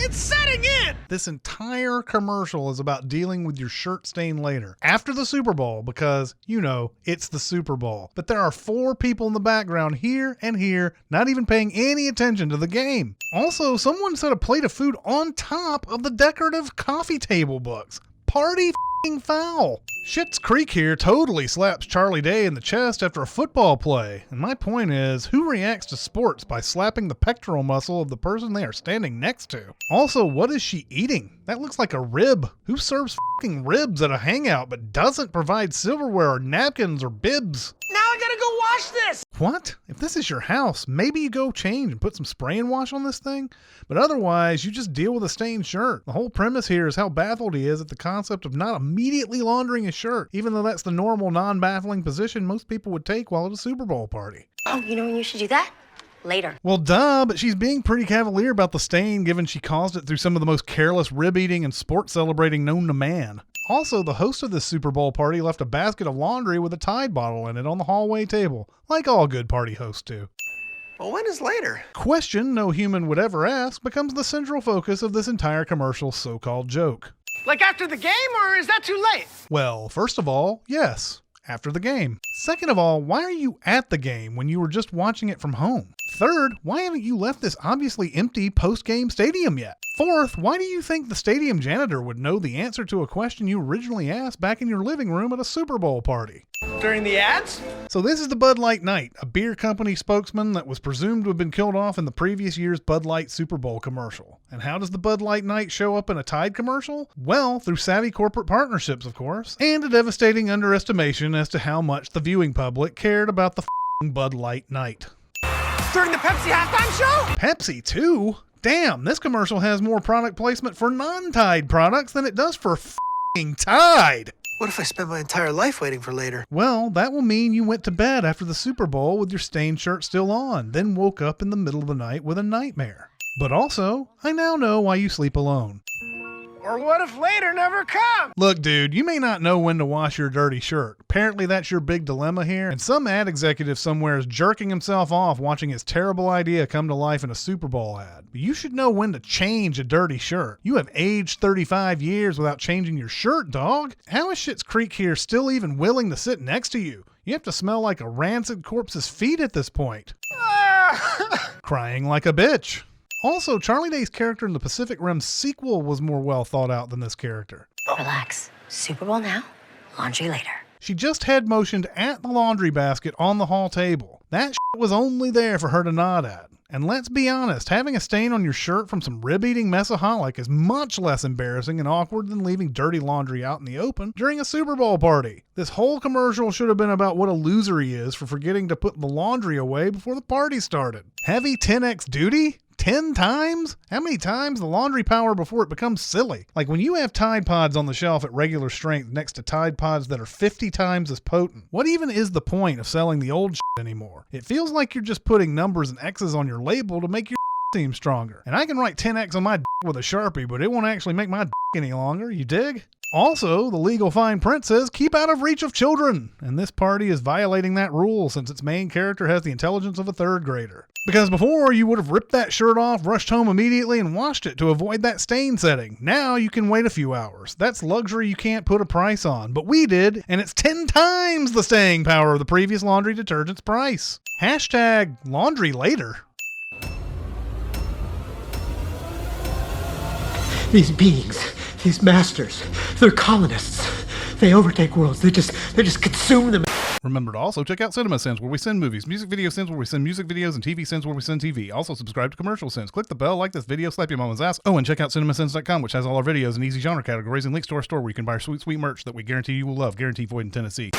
It's setting in! This entire commercial is about dealing with your shirt stain later, after the Super Bowl, because, you know, it's the Super Bowl. But there are 4 people in the background here and here, not even paying any attention to the game. Also, someone set a plate of food on top of the decorative coffee table books. Party f***ing foul. Schitt's Creek here totally slaps Charlie Day in the chest after a football play. And my point is, who reacts to sports by slapping the pectoral muscle of the person they are standing next to? Also, what is she eating? That looks like a rib. Who serves f***ing ribs at a hangout but doesn't provide silverware or napkins or bibs? Now I gotta go wash this! What? If this is your house, maybe you go change and put some spray and wash on this thing? But otherwise, you just deal with a stained shirt. The whole premise here is how baffled he is at the concept of not immediately laundering his shirt, even though that's the normal, non-baffling position most people would take while at a Super Bowl party. Oh, you know when you should do that? Later. Well, duh, but she's being pretty cavalier about the stain given she caused it through some of the most careless rib-eating and sports celebrating known to man. Also, the host of this Super Bowl party left a basket of laundry with a Tide bottle in it on the hallway table, like all good party hosts do. Well, when is later? Question no human would ever ask becomes the central focus of this entire commercial's so-called joke. Like after the game, or is that too late? Well, first of all, yes, after the game. Second of all, why are you at the game when you were just watching it from home? Third, why haven't you left this obviously empty post-game stadium yet? Fourth, why do you think the stadium janitor would know the answer to a question you originally asked back in your living room at a Super Bowl party? During the ads? So this is the Bud Light Knight, a beer company spokesman that was presumed to have been killed off in the previous year's Bud Light Super Bowl commercial. And how does the Bud Light Knight show up in a Tide commercial? Well, through savvy corporate partnerships, of course, and a devastating underestimation as to how much the viewing public cared about the f***ing Bud Light Knight. During the Pepsi halftime show? Pepsi too? Damn, this commercial has more product placement for non-Tide products than it does for f***ing Tide. What if I spent my entire life waiting for later? Well, that will mean you went to bed after the Super Bowl with your stained shirt still on, then woke up in the middle of the night with a nightmare. But also, I now know why you sleep alone. Or what if later never comes? Look, dude, you may not know when to wash your dirty shirt. Apparently that's your big dilemma here, and some ad executive somewhere is jerking himself off watching his terrible idea come to life in a Super Bowl ad. But you should know when to change a dirty shirt. You have aged 35 years without changing your shirt, dog. How is Schitt's Creek here still even willing to sit next to you? You have to smell like a rancid corpse's feet at this point. Crying like a bitch. Also, Charlie Day's character in the Pacific Rim sequel was more well thought out than this character. Relax. Super Bowl now, laundry later. She just head motioned at the laundry basket on the hall table. That shit was only there for her to nod at. And let's be honest, having a stain on your shirt from some rib-eating mesaholic is much less embarrassing and awkward than leaving dirty laundry out in the open during a Super Bowl party. This whole commercial should have been about what a loser he is for forgetting to put the laundry away before the party started. Heavy 10x duty? 10 times? How many times the laundry power before it becomes silly? Like when you have Tide Pods on the shelf at regular strength next to Tide Pods that are 50 times as potent, what even is the point of selling the old shit anymore? It feels like you're just putting numbers and X's on your label to make your seem stronger. And I can write 10X on my with a Sharpie, but it won't actually make my any longer, you dig? Also, the legal fine print says keep out of reach of children, and this party is violating that rule since its main character has the intelligence of a 3rd grader. Because before, you would have ripped that shirt off, rushed home immediately, and washed it to avoid that stain setting. Now you can wait a few hours. That's luxury you can't put a price on, but we did, and it's 10 times the staying power of the previous laundry detergent's price. Hashtag laundry later. These beings, these masters, they're colonists. They overtake worlds. They just consume them. Remember to also check out Cinema Sins, where we send movies, Music Video Sins, where we send music videos, and TV Sins, where we send TV. Also subscribe to Commercial Sins. Click the bell, like this video, slap your mama's ass. Oh, and check out cinemasins.com, which has all our videos in easy genre categories and links to our store where you can buy our sweet, sweet merch that we guarantee you will love. Guaranteed void in Tennessee.